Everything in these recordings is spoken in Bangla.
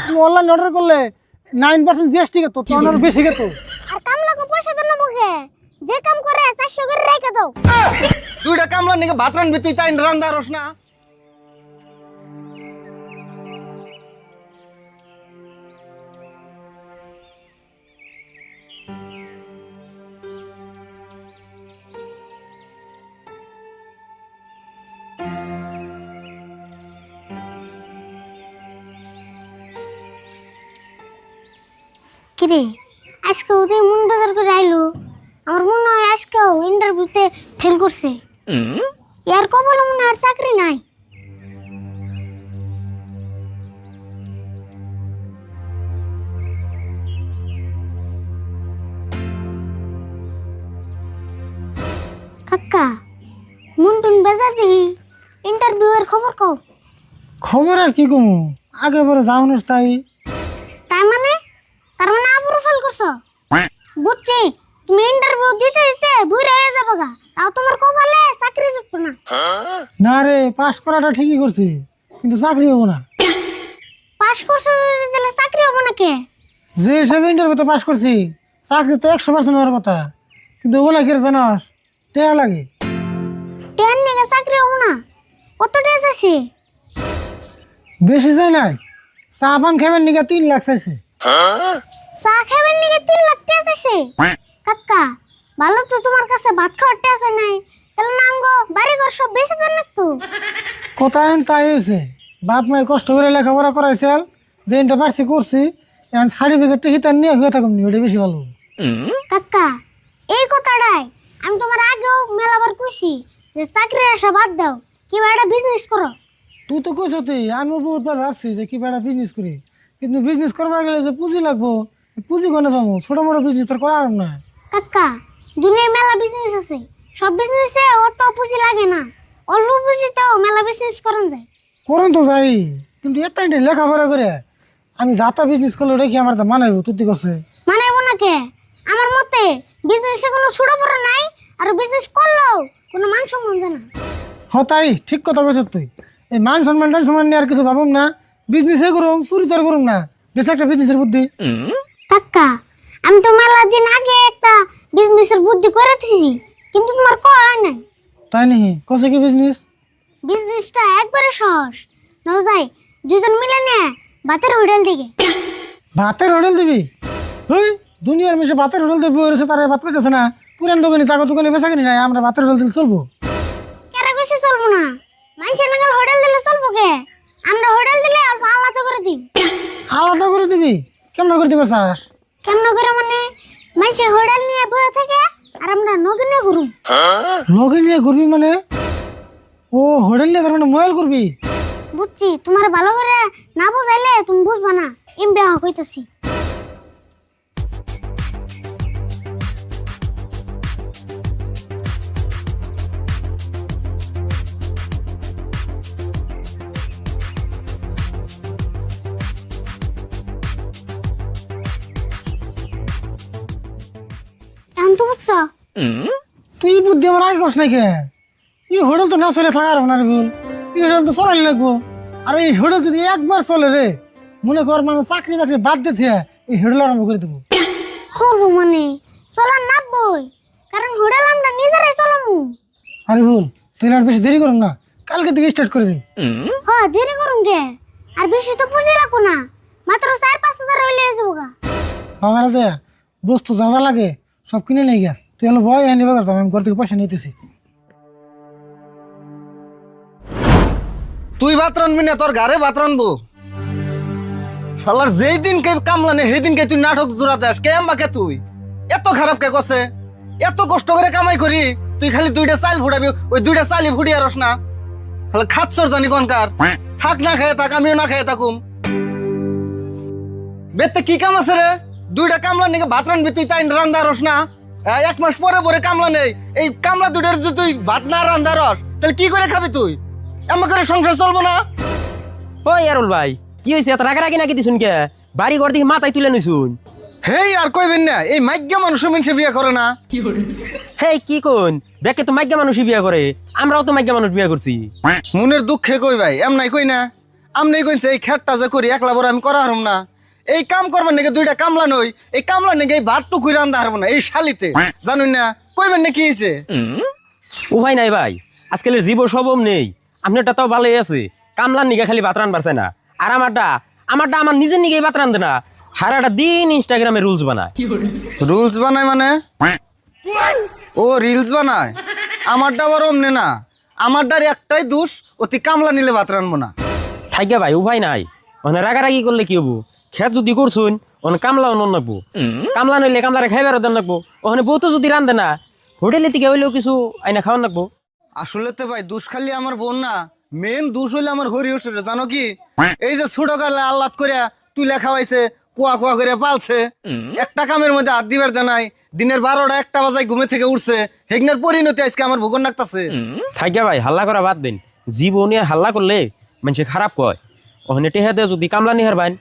তুমি অনলাইন অর্ডার করলে 9% জিএসটি কে তো তোমার বেশি কে তো আর কামলাকে পয়সা দেন না মুখে যে কাম করে 400 করে রেখে দাও। দুইটা কামলা নিকে ভাত রানবি তুই তাই রান্দা রস না। কিরে আজকে ওদের মন বাজার করে আইলো, আমার মনে হয় আজকেও ইন্টারভিউতে ফেল করছে। ইয়ার কপালে মনে হয় আর চাকরি নাই। কাকা মন্টুন বাজার দেখি ইন্টারভিউ এর খবর কও। খবর আর কি কমু, আগে বড় যাওয়ানোর তাই। তার মানে আবারও ফেল করছো? বুঝছি, তুমি ইন্টারভিউ দিতে দিতে বুড়া হয়ে যাবে গা, তাও তোমার কপালে চাকরি জুটবে না। না রে, পাস করাটা ঠিকই করছি, কিন্তু চাকরি হবো না। পাস করছো যদি তাহলে চাকরি হবে না কে? যে হিসাবে ইন্টারভিউতে পাস করছি, চাকরি তো 100% হওয়ার কথা, কিন্তু ওগুলা কি জানাস, টেয়া লাগে। টেন নিয়ে চাকরি হবে না? কত টেস আছে? বেশি যায় নাই, চা পান খাবেন নিকা 3 লাখ চাইছে। চা খাবেন নিয়ে 3 লাখ টেস আছে? কাকা ভালো তো, তোমার কাছে ভাত খাওয়ার টেস নাই, তাহলে নাঙ্গো বাড়ি ঘর সব বেঁচে দেন না তো। কোথায় তাই হয়েছে, বাপ মায়ের কষ্ট করে লেখাপড়া করাইছে, যে ইন্টার পারছি করছি, এখন সার্টিফিকেটটা হিতার নিয়ে হয়ে থাকুন, ওটা বেশি ভালো। কাকা এই কথাটাই আমি তোমার আগেও মেলাবার কইছি যে চাকরির আশা বাদ দাও, কিবা একটা বিজনেস করো। তুই তো কইস, আমিও বহুতবার ভাবছি যে কি বেড়া বিজনেস করি, কিন্তু বিজনেস করবার গেলে যে পুঁজি লাগবো, পুঁজি কোনে পাবো? ছোট মোটো বিজনেস তোর করা আর না। কাকা দুনিয়ায় মেলা বিজনেস আছে, সব বিজনেসে অত পুঁজি লাগে না, অল্প পুঁজিতেও মেলা বিজনেস করেন যায়। করুন তো যাই, কিন্তু এত লেখাপড়া করে আমি যাতা বিজনেস করলে ওটা কি আমার তা মানাইবো? তুই করছে মানাইবো না কে? আমার মতে বিজনেসে কোনো ছোট বড় নাই, আর বিজনেস করলেও কোনো মান সম্মান যায় না। তাই ঠিক কথা কইছ তুই। এই মান সম্মান নিয়ে আর কিছু ভাবুম না, বিজনেসে করুম, চুরি তোর করুম না, বেশ একটা বিজনেসের বুদ্ধি। কাকা আমি তো মেলা দিন আগে একটা বিজনেসের বুদ্ধি করে তুই, কিন্তু তোমার করা নাই। তাই নাকি? কছে কি বিজনেস? বিজনেসটা একবারে সহজ, নাও যাই দুজন মিলে নে ভাতের হোটেল দিকে। ভাতের হোটেল দিবি? ওই দুনিয়ার মেশে ভাতের হোটেল দেবি রয়েছে, তারা ভাত পেতেছে না, পুরান দোকানি তাকে দোকানে বেচা কিনি নাই, আমরা ভাতের হোটেল দিলে চলবো? কেরা কইছে চলবো না? মানুষের নাগাল হোটেল দিলে চলবো কে? আমরা হোটেল দিলে অল্প আলাদা করে দিই। আলাদা করে দিবি? কেমন করে দিবার চাস? কেমন করে মানে, মানুষের হোটেল নিয়ে বসে থাকে আর আমরা নগিনে ঘুরুম। লগে নিয়ে ঘুরবি মানে? ও হোটেল নিয়ে তার মানে মোবাইল করবি? বুঝছি, তোমার ভালো করে না বুঝাইলে তুমি বুঝবা না, এমবি কইতাছি। এখন তো বুঝছো? তুই বুদ্ধি আমার আগে করছ নাই কে? এই হোটেল তো না চলে থাকার না রে ভুল, এই হোটেল তো চলাই লাগবো। আর এই হোটেল যদি একবার চলে রে, মনে কর মানুষ চাকরি বাকরি বাদ দিতে এই হোটেল আরম্ভ করে দেবো। চলবো মানে চলার না বই, কারণ হোটেল আমরা নিজেরাই চলামু। আরে ভুল, তুই আর বেশি দেরি করুন না, কালকে থেকে স্টার্ট করে দিই। হ্যাঁ দেরি করুন কে? আর বেশি তো পুঁজি লাগবো না, মাত্র 4-5 হাজার হইলে যাবো গা। বাগারে যায় বস্তু যা যা লাগে সব কিনে নেই গা, তুই হলো ভয় আনি বাগার যাবো, আমি ঘর থেকে পয়সা নিতেছি। তুই ভাত রানবি না, তোর ঘরে ভাত রানবো। শালার যেই দিন কে কামলা নে সেই দিন কে তুই নাটক জোড়াতে আস, কে আমাকে তুই এত খারাপ কে কছে? এত কষ্ট করে কামাই করি, তুই খালি 2টা চাল ফুটাবি, ওই 2টা চালই ফুটিয়ে রস না। খালি খাচ্ছর জানি কনকার, থাক না খেয়ে থাক, আমিও না খেয়ে থাকুম। বেতে কি কাম আছে রে? 2টা কামলা নিকে ভাত রানবি, তুই তাই রান্দা রস না। 1 মাস পরে পরে কামলা নেই, এই কামলা 2টার যদি তুই ভাত না রান্দা রস, তাহলে কি করে খাবি তুই? এমন করে সংসার চলবো না। ও ইয়ারুল ভাই, কি হয়েছে? এত রাগারাগি নাকি দিছুন কে? বাড়ি ঘর দিকে মাথায় তুলে নিছুন। হেই আর কইবেন না, এই মাইগ্যা মানুষ মিনসে বিয়ে করে না। হেই কি কোন বেকে তো মাইগ্যা মানুষই বিয়ে করে, আমরাও তো মাইগ্যা মানুষ বিয়ে করছি। মনের দুঃখে কই ভাই, এম নাই কই না। আমনি কইছে এই খেটটা যে করি একলা বড় আমি করা হারুম না। এই কাম করবেন নাকি দুইটা কামলা নই, এই কামলা নাকি এই ভাত টুকুই রান্দা হারবো না এই শালিতে, জানুন না কইবেন না কি হয়েছে? উপায় নাই ভাই, আজকালের জীব সবম নেই। আপনারটা তাও ভালোই আছে, কামলার নিগে খালি ভাত রান পারছে না। আর আমারটা আমার নিজের নিগেই ভাত রান্ধে না, সারাটা দিন ইনস্টাগ্রামে রুলস বানায়। রুলস বানায় মানে? ও রিলস বানায়? আমারটা আবার অমনে না, আমারটার একটাই দোষ, অতি কামলা নিলে ভাত রানবো না। থাইকা ভাই উপায় নাই, ওখানে রাগারাগি করলে কি হবো? খেত যদি করছুন ওখানে কামলা অন্য নাকবো, কামলা নইলে কামলারে খাইবার দেন নাকবো। ওখানে বউ তো যদি রান্ধে না, হোটেলে থেকে হইলেও কিছু আইনা খাওয়ান নাকবো। আসলে তো ভাই দোষ খালি আমার বোন না, মেন দোষ হইলে আমার হরিহরের, জানো কি? এই যে ছোট কালে আল্লাদ করে তুলে খাওয়াইছে, কুয়া কুয়া করে পালছে, একটা কামের মধ্যে হাত দিবার জানাই, দিনের 12টা 1টা বাজায় ঘুমে থেকে উঠছে, হেগনার পরিণতি আজকে আমার ভোগন নাকতাছে। থাইকা ভাই হাল্লা করা বাদ দিন, জীবনে হাল্লা করলে মানুষে খারাপ কয়। ওখানে টেহাতে যদি কামলা নি হারবান,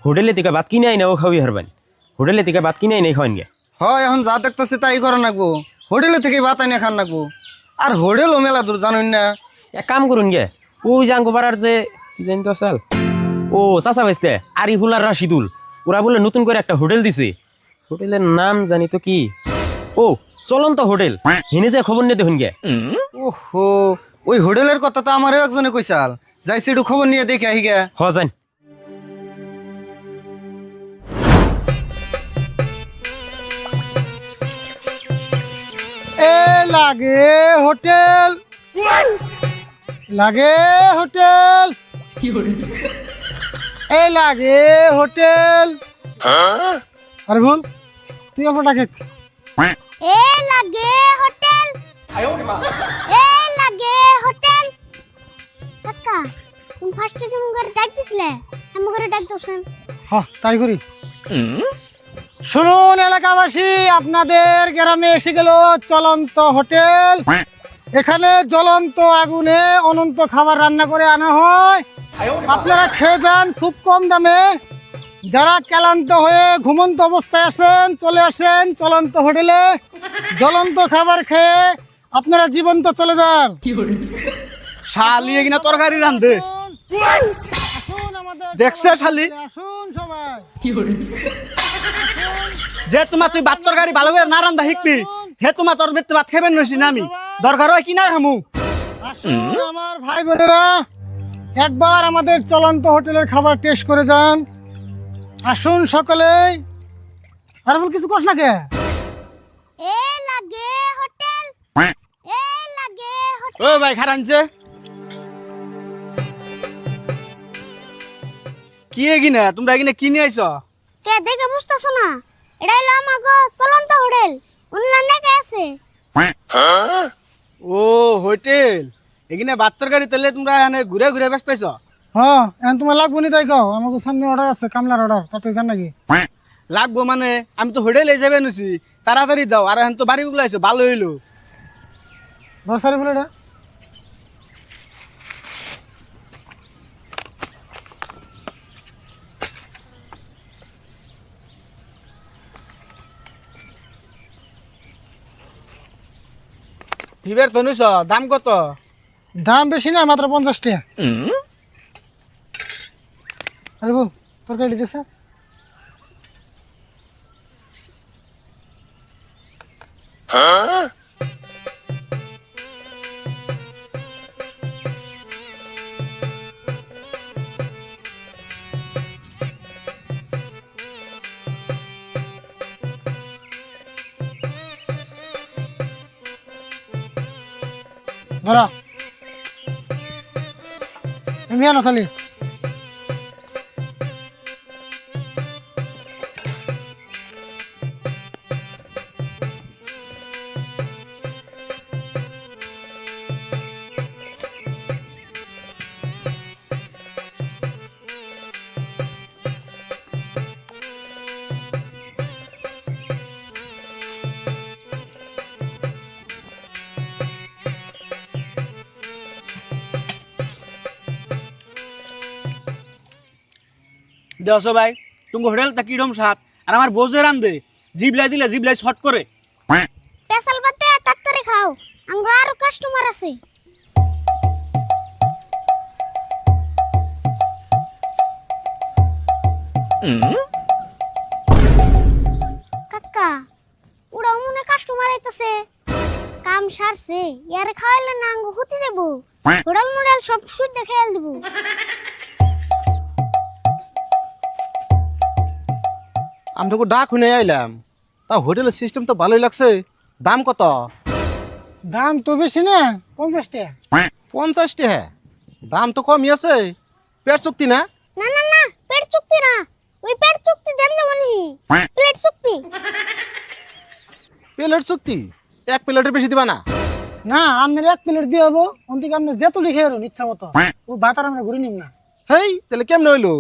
হোটেলে থেকে ভাত কিনে আইনাও খাওয়াই হারবান, হোটেলে থেকে ভাত কিনে আইনাই খাওয়ান গে। হয় এখন যা দেখতেছে তাই করা নাকবো, হোটেলে থেকে ভাত আইনে খান নাকবো। আর হোটেলও মেলা দূর, জানুন না? এক কাম করুন গে, ওই জাঙ্গো পাড়ার যে কি জানি তো চাল, ও চাচা ভাইস্তে আরিফুল আর রাশিদুল, ওরা বলে নতুন করে একটা হোটেল দিছে। হোটেলের নাম জানি তো কি, ও চলন্ত হোটেল, হিনে যে খবর নিয়ে দেখুন গে। ওহো, ওই হোটেলের কথা তো আমারও একজনে কইসাল, যাইছি একটু খবর নিয়ে দেখে আহি গে। হ যান। এ লাগে হোটেল, লাগে হোটেল, এ লাগে হোটেল। আরে ভুল, তুই অল্প ডাকে। এ লাগে হোটেল, এ লাগে হোটেল। কাকা তুমি ফার্স্টে যেমন করে ডাক দিছিলে এমন করে ডাক দোছেন। তাই করি। শুনুন এলাকাবাসী, আপনাদের গ্রামে এসে গেল চলন্ত হোটেল। এখানে জ্বলন্ত আগুনে অনন্ত খাবার রান্না করে আনা হয়, আপনারা খেয়ে যান খুব কম দামে। যারা ক্লান্ত হয়ে ঘুমন্ত অবস্থায় আসেন, চলে আসেন চলন্ত হোটেলে, জ্বলন্ত খাবার খেয়ে আপনারা জীবন্ত চলে যান। শালি কিনা তরকারি রান্ধে আসুন আমাদের দেখছে শালি? আসুন সবাই। যে তোমার তুই ভাত তরকারি ভালো করে না রান্ধা শিখবি, হে তোমার তোর বেতে ভাত খাবেন নইছি না আমি, দরকার হয় কি না খামু। আসুন আমার ভাই বোনেরা, একবার আমাদের চলন্ত হোটেলের খাবার টেস্ট করে যান। আসুন সকলেই। আর বল কিছু কস না কে? এ লাগে হোটেল, এ লাগে হোটেল। ও ভাই খারানছে কি এগিনা, তোমরা এগিনা কি নিয়ে আইছ? কে দেখে বুঝতেছো না? এটা হলো আমাগো চলন্ত হোটেল, অনলাইনে কে আছে। ও হোটেল, এগিনা ভাত তরকারি তেলে তোমরা এখানে ঘুরে ঘুরে ব্যস্ত আইছ? হ্যাঁ, এখন তোমার লাগবো নি তাই কও। আমাকে সামনে অর্ডার আছে, কামলার অর্ডার, তাতে যান নাকি? লাগবো মানে আমি তো হোটেলে যাবে নুছি, তাড়াতাড়ি দাও। আর এখন তো বাড়ি বুগলা আইছো, ভালো হইলো। দরকারি বলে এটা। দিবের তো নিছ, দাম কত? দাম বেশি না, মাত্র 50 টাকা। আরে বউ, তরকারি দিতেছে। ধরা এমনি আনো খালি। দেড়শো ভাই, তুমি হোটেলটা কিরম স্বাদ, আর আমার বোঝে রান্ধে, জিবলাই দিলে জিবলাই শর্ট করে। পেশাল বাতে তাড়াতাড়ি খাও, আঙ্গো আরো কাস্টমার আছে। কাকা ওরা মনে কাস্টমার আইতাছে কাম সারছে ইয়ারে খাওয়াইলে না আঙ্গু হতে যাবো হোটেল মোডেল সব সুদ দেখে দেবো আমি তোকে ডাক শুনে আইলাম তা হোটেলের সিস্টেম তো ভালোই লাগছে দাম কত দাম তো বেশি না 50 টাকা 50 টাকা দাম তো কমই আছে পেট চুক্তি না না না না পেট চুক্তি না ওই পেট চুক্তি দেন না মানে প্লেট চুক্তি প্লেট চুক্তি এক প্লেটের বেশি দিবা না না আপনার 1 প্লেট দিয়ে হবো অন্তিকে আপনি যেত লিখে আরুন ইচ্ছা মতো ও ভাত আর আমরা ঘুরে নিম না হেই তাহলে কেমনে হইলো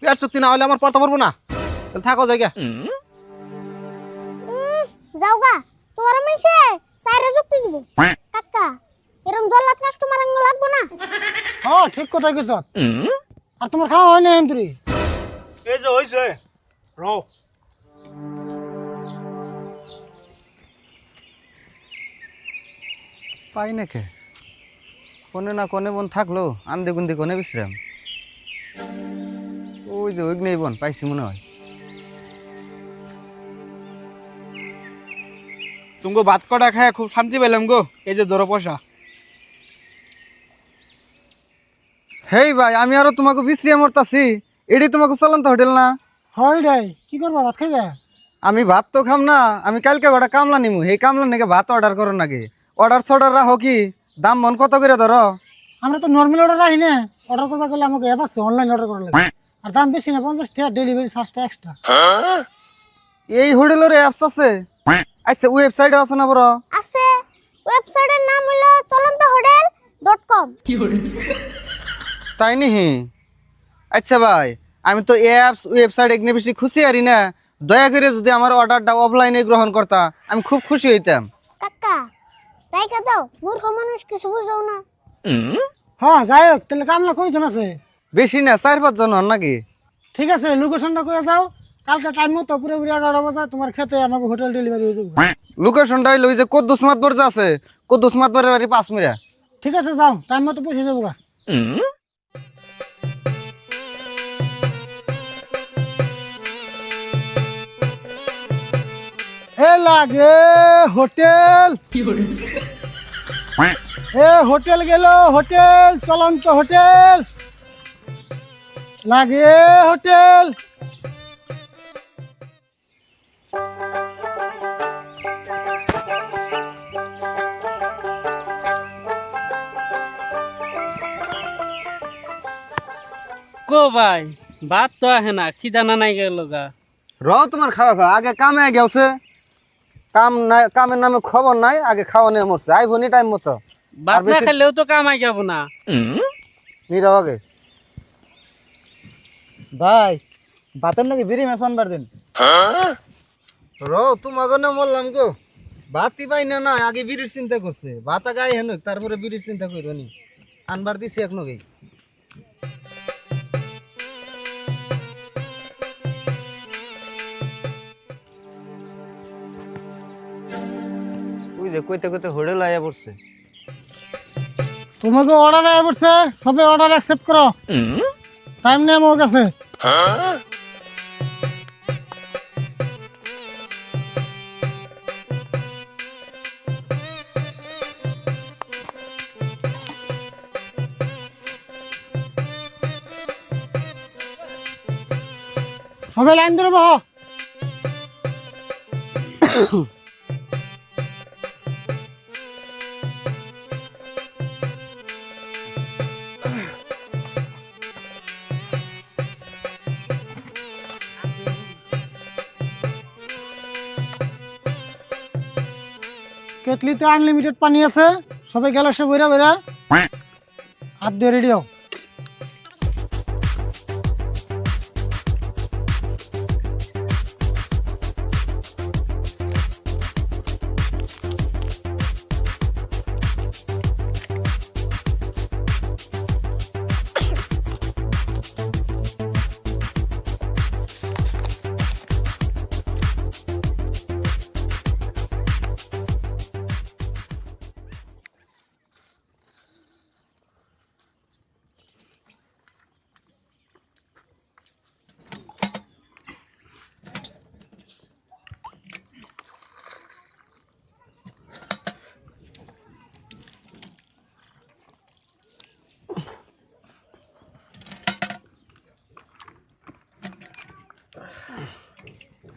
পেট চুক্তি না হলে আমার পড়তে পারবো না তাহলে থাকো জায়গা যাওগা তোরা মিশে সাইরে যুক্তি দিব কাকা এরম জল্লাদ কাস্টমার আঙ্গ লাগবো না হ্যাঁ ঠিক কথা কইছ আর তোমার খাওয়া হয় না এন্ত্রি এই যে হইছে রও পাই না কে কোনে না কোনে বোন থাকলো আন্দে গুন্দে কোনে বিশ্রাম ওই যে ওই নেই বোন পাইছি মনে হয় তুমি ভাত কটা খায় খুব শান্তি পেলাম গো এই যে ধরো পয়সা হেই ভাই আমি আরো তোমাকে বিশ্রিয়া মরতাছি এডি তোমাকে চলন্ত হোটেল না হয় রে কি করবা ভাত খাইবা আমি ভাত তো খাম না আমি কালকে ওটা কামলা নিমু এই কামলা নাকি ভাত অর্ডার করো নাকি অর্ডার ছর্ডার রাখো কি দাম মন কত করে ধরো আমরা তো নর্মাল অর্ডার রাখি না অর্ডার করবা গেলে আমাকে অ্যাপ আছে অনলাইন অর্ডার করা লাগে আর দাম বেশি না 50 টাকা ডেলিভারি চার্জটা এক্সট্রা এই হোটেলের অ্যাপস আছে আচ্ছা ওয়েবসাইটে আছে না বড় আছে ওয়েবসাইটের নাম হলো cholontahotel.com তাই নিহি আচ্ছা ভাই আমি তো অ্যাপস ওয়েবসাইট এগুলো বেশি খুশি আরি না দয়া করে যদি আমার অর্ডারটা অফলাইনে গ্রহণ করতা আমি খুব খুশি হইতাম কাকা রাইকা দাও মূর্খ মানুষ কিছু বুঝাও না হ্যাঁ যাই হোক তাহলে কামলা কয়জন আছে বেশি না 4-5 জন হন নাকি ঠিক আছে লোকেশনটা কয়ে যাও কালকে টাইম মতো পুরোপুরি 11 বাজে তোমার খেতে আমাকে হোটেল ডেলিভারি হয়ে যাবে লোকেশনটা হইলো ওই যে কদ্দুস মাতবর যে আছে কদ্দুস মাতবরের বাড়ি 5 মিনিট ঠিক আছে যাও টাইম মতো পৌঁছে যাবো গা এ লাগে হোটেল এ হোটেল গেল হোটেল চলন্ত হোটেল লাগে হোটেল কো ভাই ভাত তো আহে না খিদানা নাই গেল গা র তোমার খাওয়া খাওয়া আগে কামে গেছে কাম নাই কামের নামে খবর নাই আগে খাওয়া নিয়ে মরছে আইবনি টাইম মতো ভাত না খেলেও তো কামাই যাব না নিরাও আগে ভাই ভাতের নাকি বিড়ি মেশান বার দিন র তোমাকে না বললাম গো ভাতই পাই না না আগে বিড়ির চিন্তা করছে ভাত আগে আই হেন তারপরে বিড়ির চিন্তা করো নি আনবার দিছি এখনো গেই ওই যে কইতে কইতে হোটেল আয়া পড়ছে তোমাকে অর্ডার আয় পড়ছে সবে অর্ডার অ্যাকসেপ্ট করো টাইম নেই আমার কাছে সবাই লাইন ধরে বহ কেটলিতে আনলিমিটেড পানি আছে সবাই গ্যালাসে বইরা বইরা হাত দিয়ে রেডি হও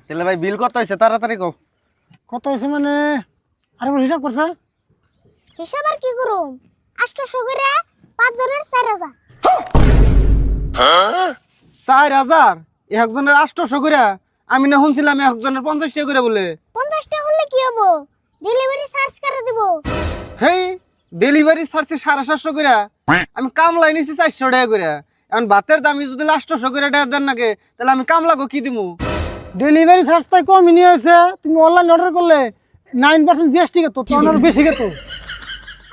তাহলে ভাই বিল কত হয়েছে তাড়াতাড়ি কও। কত হয়েছে মানে আরেকবার হিসাব করছে? হিসাব আর কি করুম 800 করে 5 জনের 4000। 4000 একজনের 800 করে? আমি না শুনছিলাম একজনের 50 টাকা করে বলে। 50 টাকা হলে কি হবো? ডেলিভারি চার্জ করে দিব। হেই ডেলিভারি চার্জে 750 করে, আমি কামলা নিছি 400 টাকা করে। এখন ভাতের দামি যদি 800 করে টাকা দেন নাকি, তাহলে আমি কামলাগো কি দিমু? ডেলিভারি চার্জ তাই কমই নিয়ে হয়েছে, তুমি অনলাইন অর্ডার করলে 9% জিএসটি কে তো তোমার বেশি কে তো।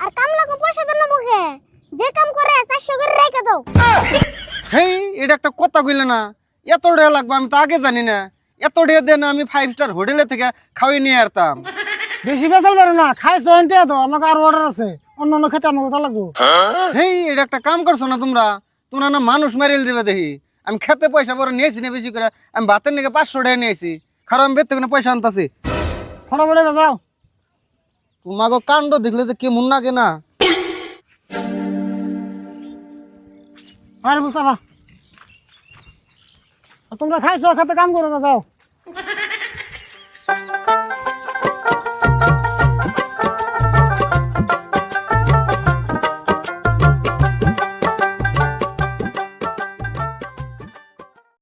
আর কামলাকে পয়সা দেন না বকে, যে কাম করে 400 করে রেখে দাও। হেই এটা একটা কথা কইলে না, এত টাকা লাগবে আমি তো আগে জানি না। এত টাকা দেন আমি 5 স্টার হোটেলে থেকে খাওয়াই নিয়ে আসতাম। বেশি বেচাল পারো না, খাইছো এনটে তো আমাকে আরো অর্ডার আছে, অন্য অন্য খেতে আমাকে চা লাগবো। হেই এটা একটা কাম করছো না তোমরা, তোমরা না মানুষ মারিল দিবে দেখি। আমি খেতে পয়সা বড় নিয়েছি না বেশি করে, আমি ভাতের নিকে 500 টাকা নিয়েছি, খারাপ আমি বের থেকে না পয়সা আনতাছি। ফটাফট যাও। তোমাকে কাণ্ড দেখলে যে কেমন লাগে না। আর বলছা তোমরা খাইছো খেতে কাম করো না, যাও।